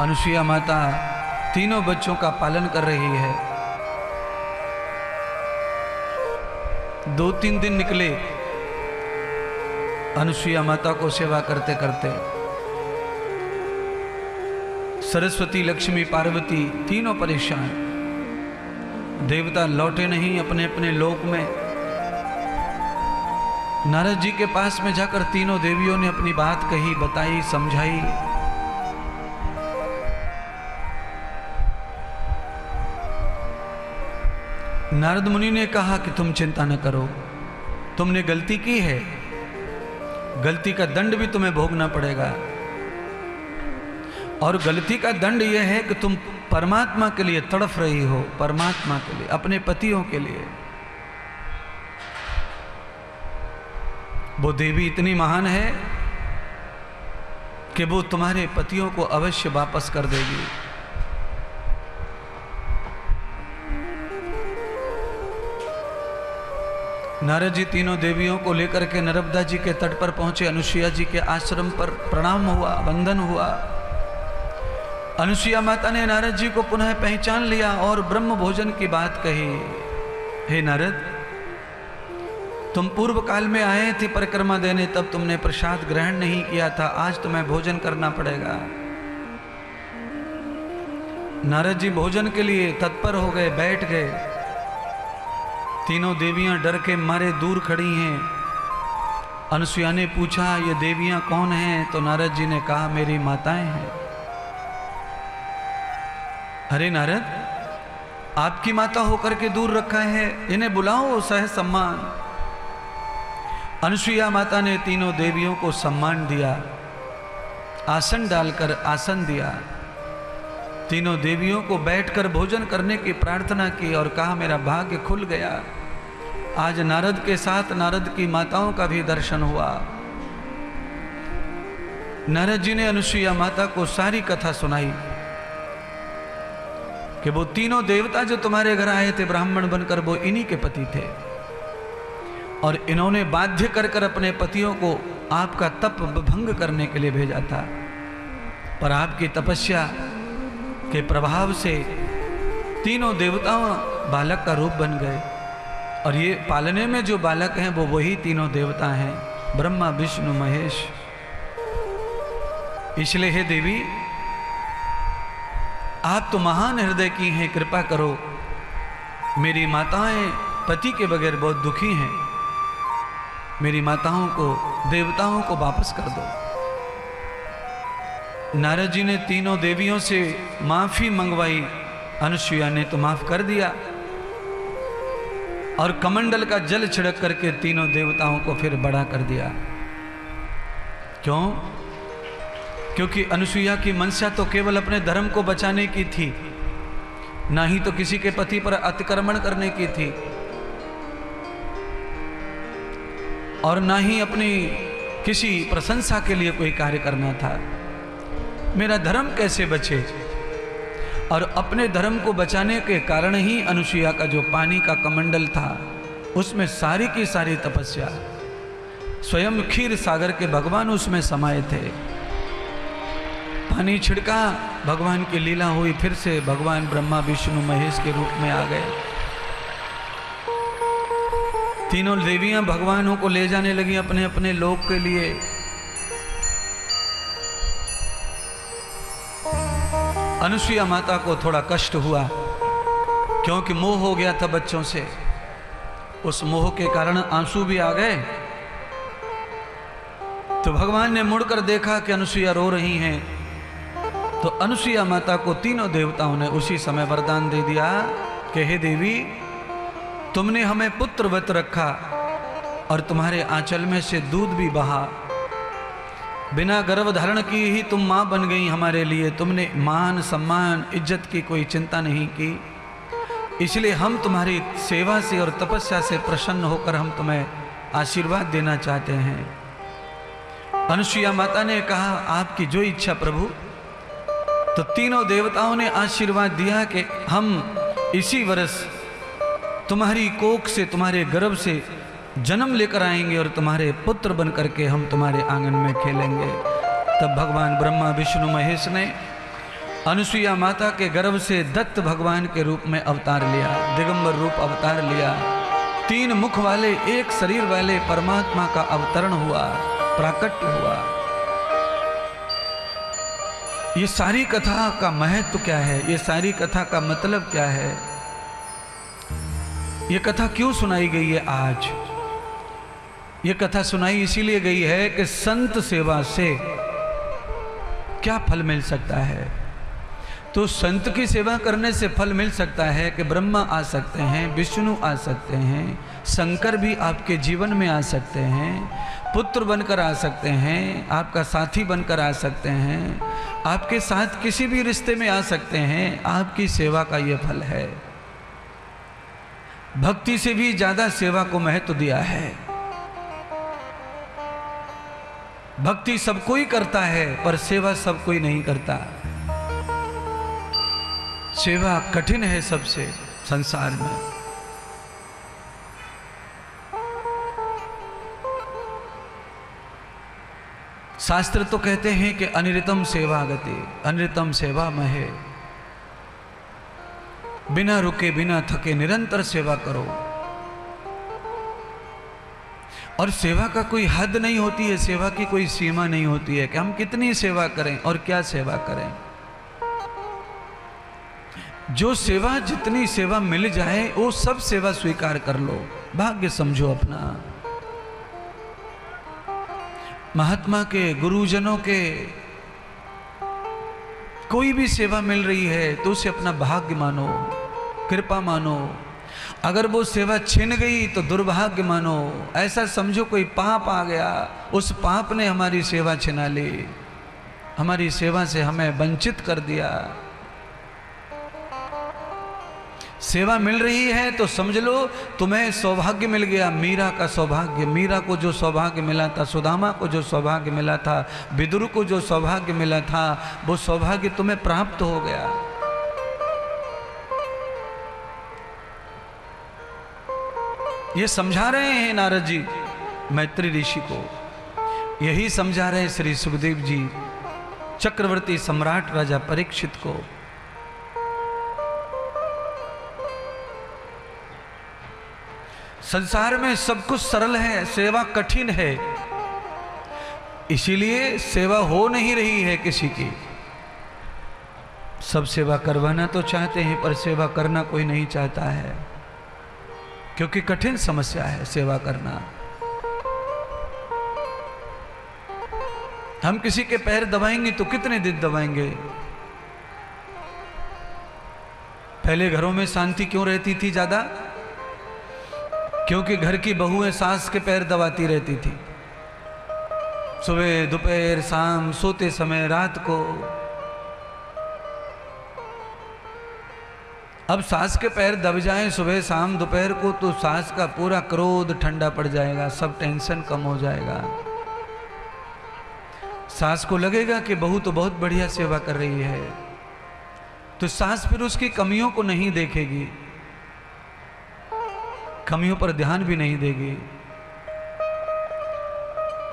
अनुसुईया माता तीनों बच्चों का पालन कर रही है। 2-3 दिन निकले अनुसुईया माता को सेवा करते करते। सरस्वती, लक्ष्मी, पार्वती तीनों परेशान। देवता लौटे नहीं अपने अपने लोक में। नारद जी के पास में जाकर तीनों देवियों ने अपनी बात कही, बताई, समझाई। नारद मुनि ने कहा कि तुम चिंता न करो, तुमने गलती की है, गलती का दंड भी तुम्हें भोगना पड़ेगा। और गलती का दंड यह है कि तुम परमात्मा के लिए तड़फ रही हो, परमात्मा के लिए, अपने पतियों के लिए। वो देवी इतनी महान है कि वो तुम्हारे पतियों को अवश्य वापस कर देगी। नारद जी तीनों देवियों को लेकर के नर्मदा जी के तट पर पहुंचे। अनुसुईया जी के आश्रम पर प्रणाम हुआ, वंदन हुआ। अनुसुईया माता ने नारद जी को पुनः पहचान लिया और ब्रह्म भोजन की बात कही। हे नारद, तुम पूर्व काल में आए थे परिक्रमा देने, तब तुमने प्रसाद ग्रहण नहीं किया था, आज तुम्हें भोजन करना पड़ेगा। नारद जी भोजन के लिए तत्पर हो गए, बैठ गए। तीनों देवियां डर के मारे दूर खड़ी हैं। अनुसुईया ने पूछा, ये देवियां कौन हैं? तो नारद जी ने कहा, मेरी माताएं हैं। अरे नारद, आपकी माता होकर के दूर रखा है, इन्हें बुलाओ सह सम्मान। अनुसुईया माता ने तीनों देवियों को सम्मान दिया, आसन डालकर आसन दिया। तीनों देवियों को बैठकर भोजन करने की प्रार्थना की और कहा, मेरा भाग्य खुल गया, आज नारद के साथ नारद की माताओं का भी दर्शन हुआ। नारद जी ने अनुसुईया माता को सारी कथा सुनाई कि वो तीनों देवता जो तुम्हारे घर आए थे ब्राह्मण बनकर, वो इन्हीं के पति थे और इन्होंने बाध्य कर कर अपने पतियों को आपका तप भंग करने के लिए भेजा था। पर आपकी तपस्या के प्रभाव से तीनों देवताओं बालक का रूप बन गए और ये पालने में जो बालक हैं वो वही तीनों देवता हैं, ब्रह्मा, विष्णु, महेश। इसलिए हे देवी, आप तो महान हृदय की हैं, कृपा करो। मेरी माताएं पति के बगैर बहुत दुखी हैं, मेरी माताओं को, देवताओं को वापस कर दो। नारद जी ने तीनों देवियों से माफी मंगवाई। अनुसुईया ने तो माफ कर दिया और कमंडल का जल छिड़क करके तीनों देवताओं को फिर बड़ा कर दिया। क्यों? क्योंकि अनुसुईया की मनसा तो केवल अपने धर्म को बचाने की थी, ना ही तो किसी के पति पर अतिक्रमण करने की थी और ना ही अपनी किसी प्रशंसा के लिए कोई कार्य करना था। मेरा धर्म कैसे बचे? और अपने धर्म को बचाने के कारण ही अनुसुईया का जो पानी का कमंडल था उसमें सारी की सारी तपस्या, स्वयं क्षीर सागर के भगवान उसमें समाये थे। पानी छिड़का, भगवान की लीला हुई, फिर से भगवान ब्रह्मा, विष्णु, महेश के रूप में आ गए। तीनों देवियां भगवानों को ले जाने लगी अपने अपने लोक के लिए। अनुसुईया माता को थोड़ा कष्ट हुआ क्योंकि मोह हो गया था बच्चों से। उस मोह के कारण आंसू भी आ गए। तो भगवान ने मुड़कर देखा कि अनुसुईया रो रही हैं, तो अनुसुईया माता को तीनों देवताओं ने उसी समय वरदान दे दिया कि हे देवी, तुमने हमें पुत्रवत रखा और तुम्हारे आंचल में से दूध भी बहा। बिना गर्भ धारण किए ही तुम माँ बन गई हमारे लिए। तुमने मान, सम्मान, इज्जत की कोई चिंता नहीं की, इसलिए हम तुम्हारी सेवा से और तपस्या से प्रसन्न होकर हम तुम्हें आशीर्वाद देना चाहते हैं। अनुसुईया माता ने कहा, आपकी जो इच्छा प्रभु। तो तीनों देवताओं ने आशीर्वाद दिया कि हम इसी वर्ष तुम्हारी कोख से, तुम्हारे गर्भ से जन्म लेकर आएंगे और तुम्हारे पुत्र बन करके हम तुम्हारे आंगन में खेलेंगे। तब भगवान ब्रह्मा, विष्णु, महेश ने अनुसुईया माता के गर्भ से दत्त भगवान के रूप में अवतार लिया, दिगंबर रूप अवतार लिया। 3 मुख वाले, 1 शरीर वाले परमात्मा का अवतरण हुआ, प्राकट्य हुआ। ये सारी कथा का महत्व क्या है? ये सारी कथा का मतलब क्या है? ये कथा क्यों सुनाई गई है आज? ये कथा सुनाई इसीलिए गई है कि संत सेवा से क्या फल मिल सकता है। तो संत की सेवा करने से फल मिल सकता है कि ब्रह्मा आ सकते हैं, विष्णु आ सकते हैं, शंकर भी आपके जीवन में आ सकते हैं, पुत्र बनकर आ सकते हैं, आपका साथी बनकर आ सकते हैं, आपके साथ किसी भी रिश्ते में आ सकते हैं। आपकी सेवा का ये फल है। भक्ति से भी ज्यादा सेवा को महत्व दिया है। भक्ति सब कोई करता है, पर सेवा सब कोई नहीं करता। सेवा कठिन है सबसे संसार में। शास्त्र तो कहते हैं कि अनिरतम सेवा गति, अनिरतम सेवा महे, बिना रुके बिना थके निरंतर सेवा करो। और सेवा का कोई हद नहीं होती है, सेवा की कोई सीमा नहीं होती है कि हम कितनी सेवा करें और क्या सेवा करें। जो सेवा, जितनी सेवा मिल जाए वो सब सेवा स्वीकार कर लो, भाग्य समझो अपना। महात्मा के, गुरुजनों के कोई भी सेवा मिल रही है तो उसे अपना भाग्य मानो, कृपा मानो। अगर वो सेवा छिन गई तो दुर्भाग्य मानो। ऐसा समझो कोई पाप आ गया, उस पाप ने हमारी सेवा छिना ली, हमारी सेवा से हमें वंचित कर दिया। सेवा मिल रही है तो समझ लो तुम्हें सौभाग्य मिल गया, मीरा का सौभाग्य। मीरा को जो सौभाग्य मिला था, सुदामा को जो सौभाग्य मिला था, विदुर को जो सौभाग्य मिला था, वो सौभाग्य तुम्हें प्राप्त हो गया। ये समझा रहे हैं नारद जी मैत्री ऋषि को, यही समझा रहे हैं श्री सुखदेव जी चक्रवर्ती सम्राट राजा परीक्षित को। संसार में सब कुछ सरल है, सेवा कठिन है। इसीलिए सेवा हो नहीं रही है किसी की। सब सेवा करवाना तो चाहते हैं, पर सेवा करना कोई नहीं चाहता है, क्योंकि कठिन समस्या है सेवा करना। हम किसी के पैर दबाएंगे तो कितने दिन दबाएंगे? पहले घरों में शांति क्यों रहती थी ज्यादा? क्योंकि घर की बहुएं सास के पैर दबाती रहती थी, सुबह दोपहर शाम, सोते समय, रात को। अब सास के पैर दब जाएं सुबह शाम दोपहर को तो सास का पूरा क्रोध ठंडा पड़ जाएगा, सब टेंशन कम हो जाएगा। सास को लगेगा कि बहू तो बहुत बढ़िया सेवा कर रही है, तो सास फिर उसकी कमियों को नहीं देखेगी, कमियों पर ध्यान भी नहीं देगी।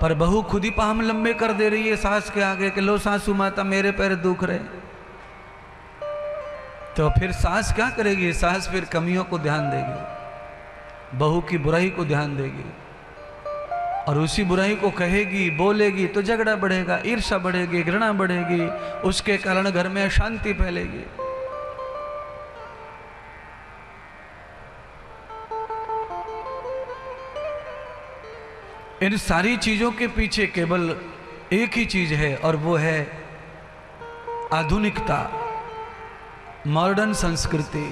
पर बहू खुद ही पाम लंबे कर दे रही है सास के आगे कि लो सासू माता मेरे पैर दुख रहे, तो फिर सास क्या करेगी? सास फिर कमियों को ध्यान देगी, बहू की बुराई को ध्यान देगी, और उसी बुराई को कहेगी, बोलेगी तो झगड़ा बढ़ेगा, ईर्ष्या बढ़ेगी, घृणा बढ़ेगी, उसके कारण घर में अशांति फैलेगी। इन सारी चीजों के पीछे केवल एक ही चीज है, और वो है आधुनिकता, मॉडर्न संस्कृति,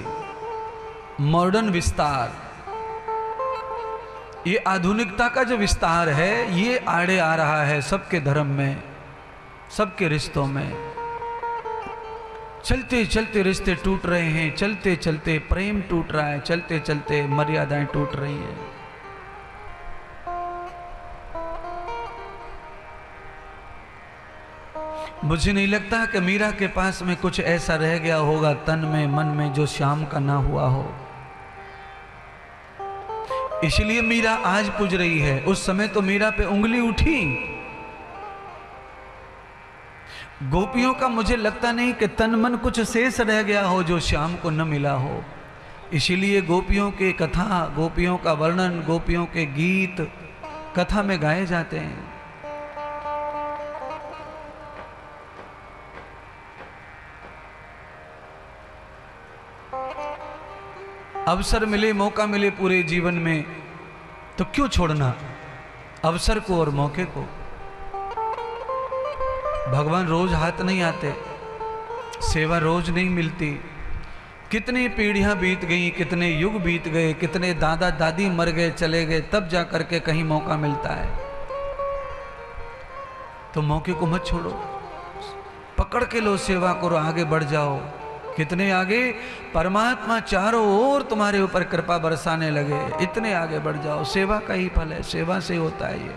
मॉडर्न विस्तार। ये आधुनिकता का जो विस्तार है ये आड़े आ रहा है सबके धर्म में, सबके रिश्तों में। चलते चलते रिश्ते टूट रहे हैं, चलते चलते प्रेम टूट रहा है, चलते चलते मर्यादाएं टूट रही हैं। मुझे नहीं लगता कि मीरा के पास में कुछ ऐसा रह गया होगा तन में मन में जो श्याम का ना हुआ हो, इसलिए मीरा आज पूज रही है। उस समय तो मीरा पे उंगली उठी, गोपियों का मुझे लगता नहीं कि तन मन कुछ शेष रह गया हो जो श्याम को न मिला हो। इसीलिए गोपियों के कथा, गोपियों का वर्णन, गोपियों के गीत कथा में गाए जाते हैं। अवसर मिले, मौका मिले पूरे जीवन में तो क्यों छोड़ना अवसर को और मौके को। भगवान रोज हाथ नहीं आते, सेवा रोज नहीं मिलती। कितनी पीढ़ियां बीत गई, कितने युग बीत गए, कितने दादा दादी मर गए, चले गए, तब जा करके कहीं मौका मिलता है। तो मौके को मत छोड़ो, पकड़ के लो, सेवा करो, आगे बढ़ जाओ। कितने आगे, परमात्मा चारों ओर तुम्हारे ऊपर कृपा बरसाने लगे, इतने आगे बढ़ जाओ। सेवा का ही फल है, सेवा से होता है ये।